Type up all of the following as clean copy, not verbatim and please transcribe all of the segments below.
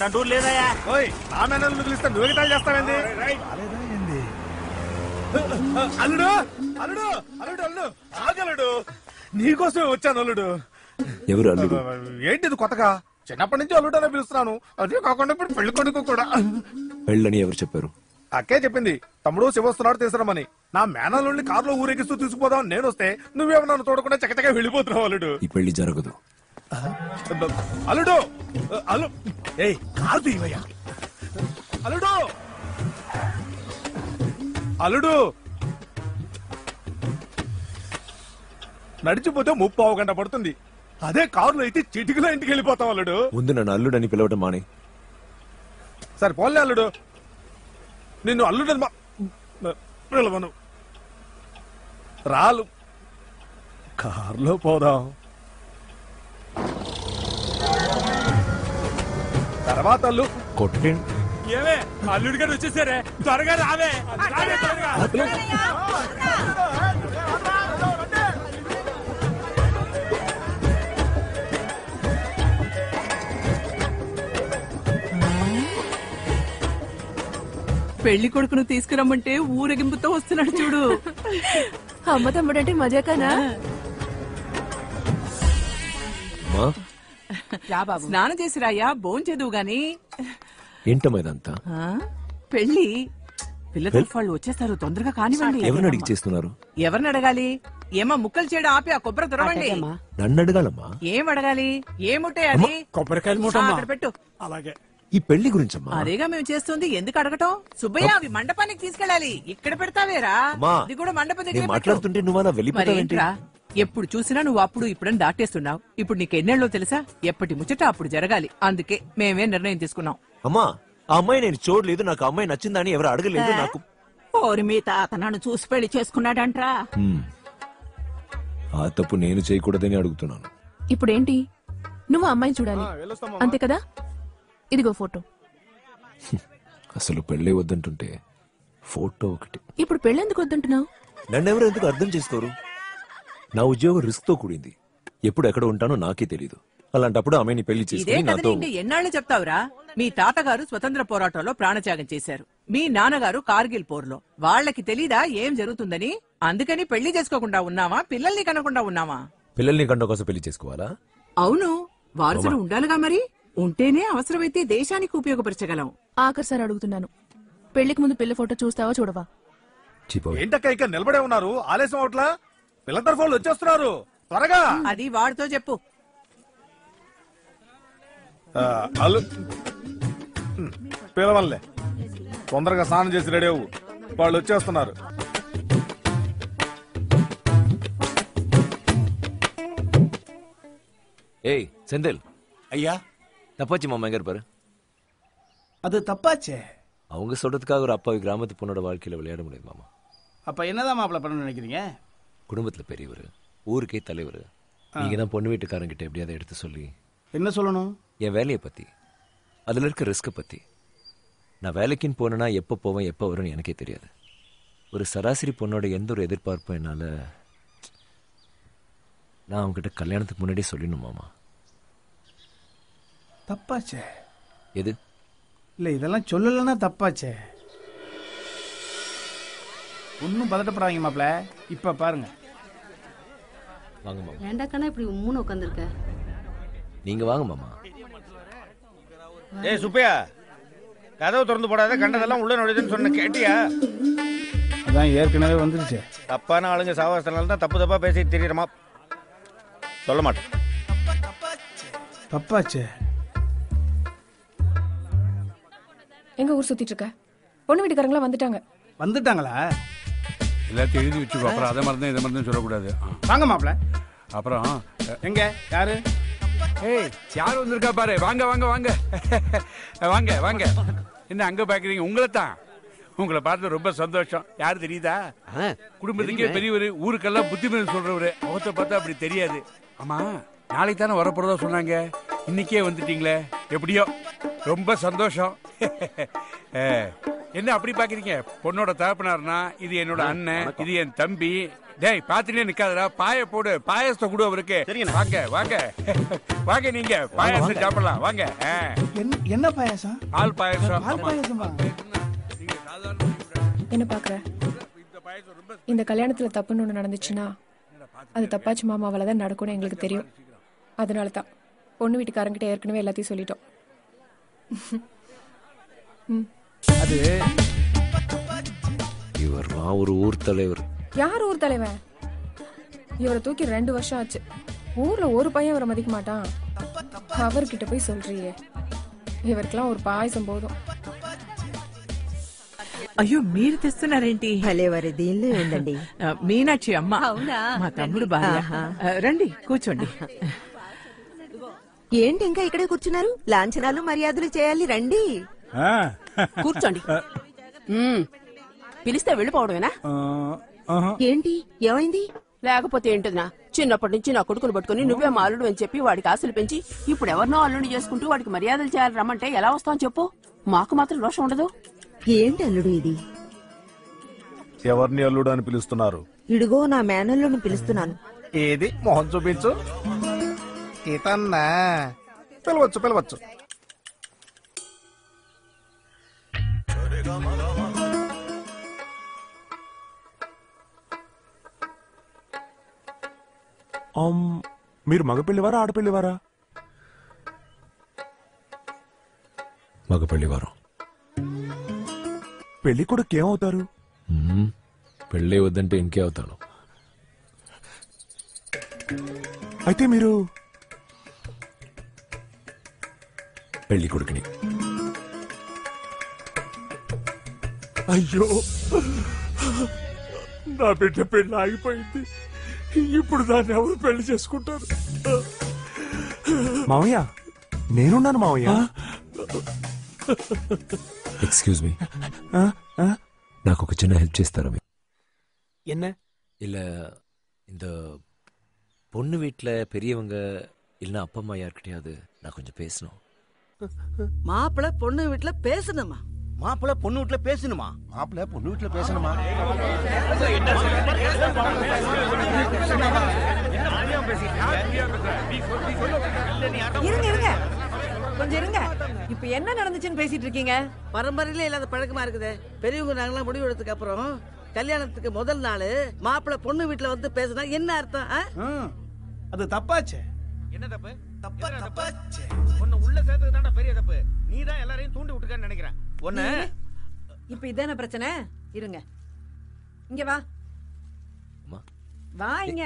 అట్టూ లేదయ్యా ఆ మేనల్ని పిలిస్తే నువ్వు ఎగతాళి చేస్తావేంది? అల్లుడు అల్లుడు అల్లుడు అల్లుడు ఆగలుడు నీకోసమే వచ్చాను అల్లుడు. ఎవరు అల్లుడు? ఏంటిది కొత్తగా? చిన్నప్పటి నుంచి అల్లుడు అనే పిలుస్తున్నాను. అదే కాకుండా ఇప్పుడు పెళ్లి కొడుకు కూడా. పెళ్ళని ఎవరు చెప్పారు? అక్కే చెప్పింది. తమ్ముడు శివ వస్తున్నాడు తీసుకురమ్మని. నా మేనల్లుడిని కారులో ఊరేగిస్తూ తీసుకుపోదాం నేను వస్తే నువ్వేమో నన్ను చూడకుండా చక్కచక్క వెళ్ళిపోతున్నావు అల్లుడు. ఈ పెళ్లి జరగదు అల్లుడు. అల్లు ఏయ్ కారు తీవయ్యా అల్లుడు. అల్లుడు నడిచిపోతే 30 గంట పడుతుంది. అదే కారులో అయితే చిటికలో ఇంటికి వెళ్ళిపోతాం అల్లుడు. ముందు నన్ను అల్లుడని పిలవటం మానే. సరే పోలే అల్లుడు, నిన్ను అల్లుడు పిలవను. రాలు కారులో పోదాం. తర్వాత అల్లు కొట్టండి. ఏమే అల్లుడి గారు వచ్చేసారే, త్వరగా రావే. పెళ్లి కొడుకును తీసుకురమ్మంటే ఊరేగింపుతో వస్తున్నాడు చూడు. అమ్మ తమ్ముడంటే మజాకానా? స్నానం చేసి రాయా, భోంచేదువు గాని. ఏంటమ్మా ఇదంతా? పెళ్లి పిల్లలు వాళ్ళు వచ్చేస్తారు, తొందరగా కానివ్వండి. ఎవరిని అడిగి చేస్తున్నారు? ఎవరిని అడగాలి? ఏమా ముక్కలు చేయడం ఆపి ఆ కొబ్బరి తురవండి. నన్ను అడగాలమ్మా? ఏం అడగాలి? ఏముంటే అది కొబ్బరికాయలు అక్కడ పెట్టు. అలాగే. ఈ పెళ్లి గురించమ్మా? అదేగా మేము చేస్తుంది. ఎందుకు అడగటం? సుబ్బయ్య అవి మండపానికి తీసుకెళ్ళాలి. ఇక్కడ పెడతావేరా? అది కూడా మండపం దగ్గర మాట్లాడుతుంటే నువ్వు అలా వెళ్ళిపోతావేంటి? ఎప్పుడు చూసినా నువ్వు అప్పుడు ఇప్పుడని దాటేస్తున్నావు. ఇప్పుడు నీకు ఎన్నేళ్ళో తెలుసా? ఎప్పటి ముచ్చట అప్పుడు జరగాలి. అందుకే మేమే నిర్ణయం తీసుకున్నాం. అమ్మా ఆ అమ్మాయి నేను చూడలేదు, నాకు అమ్మాయి నచ్చిందని ఎవరు అడగలేదు. నాకు ఓరి మీ తాత నన్ను చూసి పెళ్లి చేసుకున్నాడంట్రా. ఆ తప్పు నేను చేయకూడదని అడుగుతున్నాను. ఇప్పుడేంటి? నువ్వు అమ్మాయిని చూడాలి అంతే కదా? ఇదిగో ఫోటో. అసలు పెళ్లి వద్దంటుంటే ఫోటో ఒకటి. ఇప్పుడు పెళ్ళెందుకు వద్దంటున్నావు? నన్నెవరు ఎందుకు అర్థం చేసుకోరు? నా ఉద్యోగం రిస్క్ తో కూడింది. ఎప్పుడు ఎక్కడ ఉంటానో నాకే తెలీదు. అలాంటప్పుడు ఆమెని పెళ్లి చేసుకుని నాతో. ఎన్నాళ్ళు చెప్తావురా? మీ తాతగారు స్వతంత్ర పోరాటంలో ప్రాణత్యాగం చేశారు. మీ నాన్నగారు కార్గిల్ పోర్లో. వాళ్ళకి తెలీదా ఏం జరుగుతుందని? అందుకని పెళ్లి చేసుకోకుండా ఉన్నావా? పిల్లల్ని కనకుండా ఉన్నావా? పిల్లల్ని కండ కోసం పెళ్లి చేసుకోవాలా? అవును, వారసుడు ఉండాలిగా. మరి ఉంటేనే అవసరమైతే దేశానికి ఉపయోగపరచగలం. ఆఖరిసారి అడుగుతున్నాను, పెళ్లికి ముందు పిల్ల ఫోటో చూస్తావా చూడవా? ఏంటక్క ఇక నిలబడే ఉన్నారు? ఆలస్యం అవట్లా? పిల్ల తరఫు వచ్చేస్తున్నారు, త్వరగా. అది వాడితో చెప్పు. పిలవల్లే, తొందరగా స్నానం చేసి రెడీ అవ్వు, వాళ్ళు వచ్చేస్తున్నారు. ஏய் செந்தில். ஐயா. தப்பாச்சு மாமா எங்க இருப்பாரு? அது தப்பாச்சே. அவங்க சொல்றதுக்காக ஒரு அப்பாவி கிராமத்து பொண்ணோட வாழ்க்கையில விளையாட முடியாது மாமா. அப்ப என்னதான் மாப்பிள்ள பண்ண நினைக்கிறீங்க? குடும்பத்துல பெரியவர், ஊருக்கே தலைவர். நீங்க தான் பொண்ணு வீட்டுக்காரங்கிட்ட எப்படியாவது எடுத்து சொல்லி. என்ன சொல்லணும்? என் வேலையை பத்தி, அதுல இருக்க ரிஸ்க் பத்தி. நான் வேலைக்குன்னு போனேன்னா எப்போ போவேன் எப்போ வரும்னு எனக்கே தெரியாது. ஒரு சராசரி பொண்ணோட எந்த ஒரு எதிர்பார்ப்பும் என்னால நான் அவங்ககிட்ட கல்யாணத்துக்கு முன்னாடியே சொல்லிடணும் மாமா. தப்பாச்சே. எது? இல்ல இதெல்லாம் சொல்லலன்னா தப்பாச்சே. ஒன்னும் பதட்டப்படாதீங்க மாப்ள, இப்ப பாருங்க. வாங்க மாமா. ஏண்டா கண்ணா இப்படி உம்முன்னு உட்கார்ந்திருக்க? நீங்க வாங்க மாமா. ஏய் சுப்பையா, கதவு திறந்து போடாத, கண்டதெல்லாம் உள்ள நுழையுதுன்னு சொன்ன கேட்டியா? அதான் ஏற்கனவே வந்துருச்சு. தப்பான ஆளுங்க சாவாசனால தான் தப்பு தப்பா பேசிட்டு தெரியறமா. சொல்ல மாட்டேன். தப்பாச்சே. எங்க ஊர் சுத்திட்டு இருக்க? பொண்ணு வீட்டுக்காரங்களா வந்துட்டாங்க. வந்துட்டாங்களா? எல்லாத்தையும் எழுதி வச்சுக்கோ, அப்புறம் அதை மறந்து இதை மறந்து சொல்லக்கூடாது. வாங்க மாப்ள. அப்புறம் எங்க யாரு? ஏய் யார் வந்திருக்கா பாரு. வாங்க வாங்க வாங்க வாங்க வாங்க. என்ன அங்க பாக்குறீங்க? உங்களை தான். உங்களை பார்த்து ரொம்ப சந்தோஷம். யாரு தெரியுதா? குடும்பத்துக்கே பெரியவர், ஊருக்கெல்லாம் புத்திமதி சொல்றவரு. அவத்தை பார்த்தா அப்படி தெரியாது. ஆமா, நாளைக்கு தானே வரப்போறதா சொன்னாங்க, இன்னைக்கே வந்துட்டீங்களே. எப்படியோ ரொம்ப சந்தோஷம். என்ன அப்படி பாக்குறீங்க? பொண்ணோட தகப்பனார்னா இது என்னோட அண்ணன், இது என் தம்பி. டேய் பாத்துட்டே நிக்காதடா, பாய போடு, பாயாசத்தை கொடு அவருக்கு. வாங்க வாங்க வாங்க, நீங்க பாயாசம் சாப்பிடலாம் வாங்க. என்ன பாயாசம்? பால் பாயாசம். பால் பாயாசமா? என்ன பாக்குற? இந்த கல்யாணத்துல தப்புன்னு ஒண்ணு நடந்துச்சுன்னா அது தப்பாச்சு மாமாவால தான் நடக்கும்னு எங்களுக்கு தெரியும். அதனால தான் பொண்ணு வீட்டுக்காரங்கிட்ட ஏற்கனவே எல்லாத்தையும் சொல்லிட்டோம். அது இவர்மா ஒரு ஊர் தலைவர். யார் ஊர் தலைவன்? இவரை தூக்கி 2 வருஷம் ஆச்சு. ஊர்ல ஒரு பையன் இவரை மதிக்க மாட்டான். அவர்கிட்ட போய் சொல்றியே, ఇవరికలా ஒரு పాయసం పోదు. అయ్యో మీరు తెస్తున్నారేంటి? భలేవారి దీనిలో ఉందండి. మీనాక్షి అమ్మ, మా తమ్ముడు భార్య. రండి కూర్చోండి. ఏంటి ఇంకా ఇక్కడే కూర్చున్నారు? లాంఛనాలు మర్యాదలు చేయాలి, రండి కూర్చోండి. పిలిస్తే వెళ్ళిపోవడమేనా? ఏంటి ఏమైంది? లేకపోతే ఏంటినా, చిన్నప్పటి నుంచి నా కొడుకును పట్టుకుని నువ్వే మా అల్లుడు అని చెప్పి వాడికి ఆశలు పెంచి ఇప్పుడు ఎవరినో అల్లుడిని చేసుకుంటూ వాడికి మర్యాదలు చేయాలి రమ్మంటే ఎలా వస్తామని చెప్పు. మాకు మాత్రం రోషం ఉండదు. ఏంటి అల్లుడు ఇది? ఎవరిని అల్లుడు అని పిలుస్తున్నారు? ఇడుగో నా మేనల్లుని పిలుస్తున్నాను. ఏది మొహం చూపించు. ఇతన్నా? పిలవచ్చు పిలవచ్చు. మీరు మగపిల్లివారా ఆడపిల్లివారా? మగపెళ్లివారం. పెళ్లి కొడుకు ఏమవుతారు? పెళ్ళే వద్దంటే ఇంకే అవుతాను. అయితే మీరు పెళ్లి కొడుకుని. అయ్యో, నా బిడ్డ పెళ్లి ఆగిపోయింది. ఇప్పుడు దాన్ని ఎవరు పెళ్లి చేసుకుంటారు? మావయ్య, నేనున్నాను మావయ్య. எக்ஸ்கியூஸ் மீ, నాకు ఒక చిన్న హెల్ప్ చేస్తారా? என்ன இல்ல, இந்த பொண்ணு வீட்டுல பெரியவங்க இல்லைன்னா அப்பா அம்மா யார்கிட்டயாவது நான் கொஞ்சம் பேசணும். மாப்பிள்ள பொண்ணு வீட்டுல பேசணுமா? மாப்பிள்ள பொண்ணு வீட்டுல பேசணுமா? மாப்பிள்ள பொண்ணு வீட்டுல பேசணுமா? இருங்க இருங்க கொஞ்சம் இருங்க. இப்ப என்ன நடந்துச்சுன்னு பேசிட்டு இருக்கீங்க? பரம்பரையில இல்லாத பழக்கமா இருக்குது. பெரியவங்க நாங்களாம் முடிவு எடுத்ததுக்கு அப்புறம் கல்யாணத்துக்கு முதல் நாள் மாப்பிள்ள பொண்ணு வீட்டுல வந்து பேசினா என்ன அர்த்தம்? அது தப்பாச்சே. என்ன தப்பு? தப்பாச்சே. உன்னை உள்ள சேர்த்தது தான்டா பெரிய தப்பு. நீ தான் எல்லாரையும் தூண்டி விட்டுக்கன்னு நினைக்கிறேன். ஒண்ணு இப்ப இதான பிரச்சனை? இருங்க, இங்க வா. வா இங்க.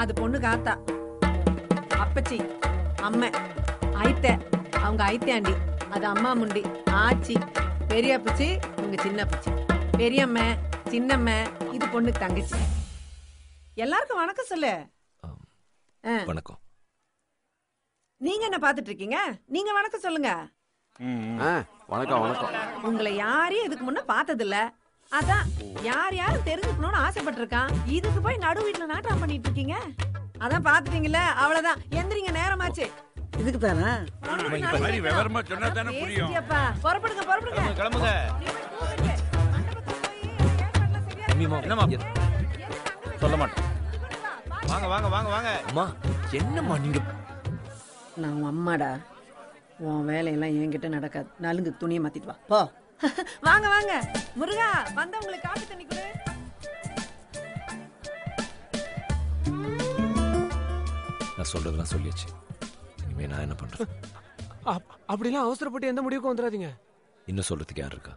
அது பொண்ணு காத்தா, அப்பச்சி, அம்மை, ஐத்த, அவங்க ஐத்தாண்டி, அது அம்மா முண்டி, ஆச்சி, பெரியப்பச்சி, உங்க சின்னப்பச்சி, பெரியம்மா, சின்னம்மா, இது பொண்ணுக்கு தங்கச்சி. எல்லாருக்கும் வணக்கம் சொல்லு. வணக்கம். நீங்க என்ன பாத்துட்டு இருக்கீங்க? நீங்க வணக்கம் சொல்லுங்க. வணக்கம் வணக்கம். உங்களை யாரையும் இதுக்கு முன்ன பார்த்தது இல்ல. அதான் யார் யாரும் தெரிஞ்சுக்கணும்னு ஆசைப்பட்டிருக்கான். இதுக்கு போய் நடு வீட்டுல நாட்டம் பண்ணிட்டு இருக்கீங்க. அதான் பாத்துட்டீங்கல்ல, அவ்வளவுதான். எந்திரிங்க, நேரமாச்சு. இதுக்கு தானா? விவரமா சொன்னா தானே புரியும். புறப்படுங்க புறப்படுங்க. கிளம்புங்க. சொல்ல மாட்டேன். வாங்க வாங்க வாங்க வாங்க. அம்மா, என்னம்மா நீங்க? நான் உன் அம்மாடா. உன் வேலையெல்லாம் என்கிட்ட நடக்காது. நலுங்கு துணியை மாத்திட்டு வா போ. வாங்க வாங்க. முருகா, வந்த உங்களுக்கு காப்பி தண்ணி கொடு. நான் சொல்றதெல்லாம் சொல்லியாச்சு. இனிமே நான் என்ன பண்றது? அப்படிலாம் அவசரப்பட்டு எந்த முடிவுக்கும் வந்துடாதீங்க. இன்னும் சொல்றதுக்கு யார் இருக்கா?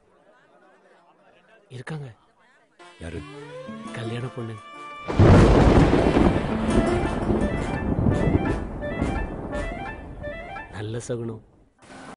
இருக்காங்க. யாரு? கல்யாண பொண்ணு. நல்ல சகுனம்.